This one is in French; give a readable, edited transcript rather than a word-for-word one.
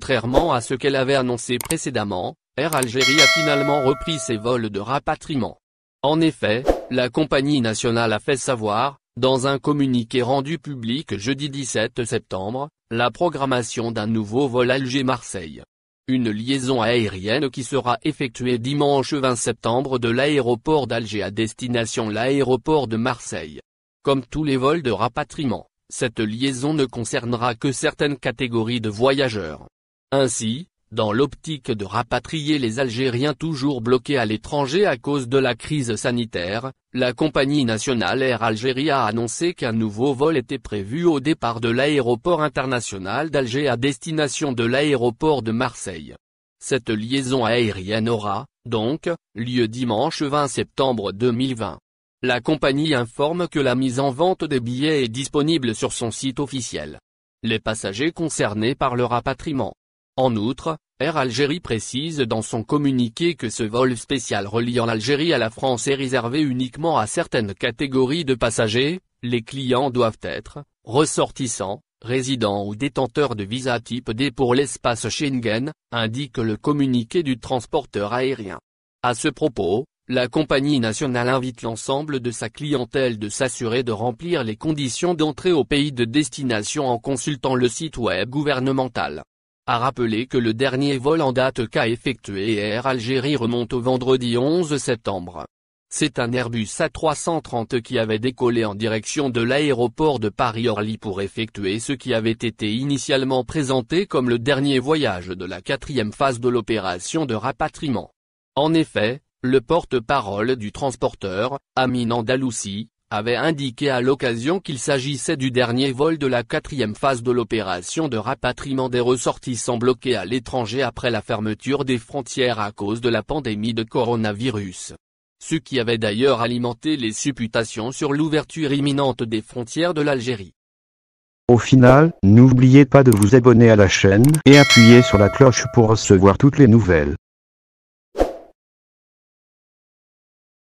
Contrairement à ce qu'elle avait annoncé précédemment, Air Algérie a finalement repris ses vols de rapatriement. En effet, la compagnie nationale a fait savoir, dans un communiqué rendu public jeudi 17 septembre, la programmation d'un nouveau vol Alger-Marseille. Une liaison aérienne qui sera effectuée dimanche 20 septembre de l'aéroport d'Alger à destination l'aéroport de Marseille. Comme tous les vols de rapatriement, cette liaison ne concernera que certaines catégories de voyageurs. Ainsi, dans l'optique de rapatrier les Algériens toujours bloqués à l'étranger à cause de la crise sanitaire, la compagnie nationale Air Algérie a annoncé qu'un nouveau vol était prévu au départ de l'aéroport international d'Alger à destination de l'aéroport de Marseille. Cette liaison aérienne aura, donc, lieu dimanche 20 septembre 2020. La compagnie informe que la mise en vente des billets est disponible sur son site officiel. Les passagers concernés par le rapatriement. En outre, Air Algérie précise dans son communiqué que ce vol spécial reliant l'Algérie à la France est réservé uniquement à certaines catégories de passagers. Les clients doivent être ressortissants, résidents ou détenteurs de visa type D pour l'espace Schengen, indique le communiqué du transporteur aérien. À ce propos, la compagnie nationale invite l'ensemble de sa clientèle de s'assurer de remplir les conditions d'entrée au pays de destination en consultant le site web gouvernemental. A rappelé que le dernier vol en date qu'a effectué Air Algérie remonte au vendredi 11 septembre. C'est un Airbus A330 qui avait décollé en direction de l'aéroport de Paris-Orly pour effectuer ce qui avait été initialement présenté comme le dernier voyage de la 4e phase de l'opération de rapatriement. En effet, le porte-parole du transporteur, Amin Andalousi, avait indiqué à l'occasion qu'il s'agissait du dernier vol de la 4e phase de l'opération de rapatriement des ressortissants bloqués à l'étranger après la fermeture des frontières à cause de la pandémie de coronavirus. Ce qui avait d'ailleurs alimenté les supputations sur l'ouverture imminente des frontières de l'Algérie. Au final, n'oubliez pas de vous abonner à la chaîne et appuyer sur la cloche pour recevoir toutes les nouvelles.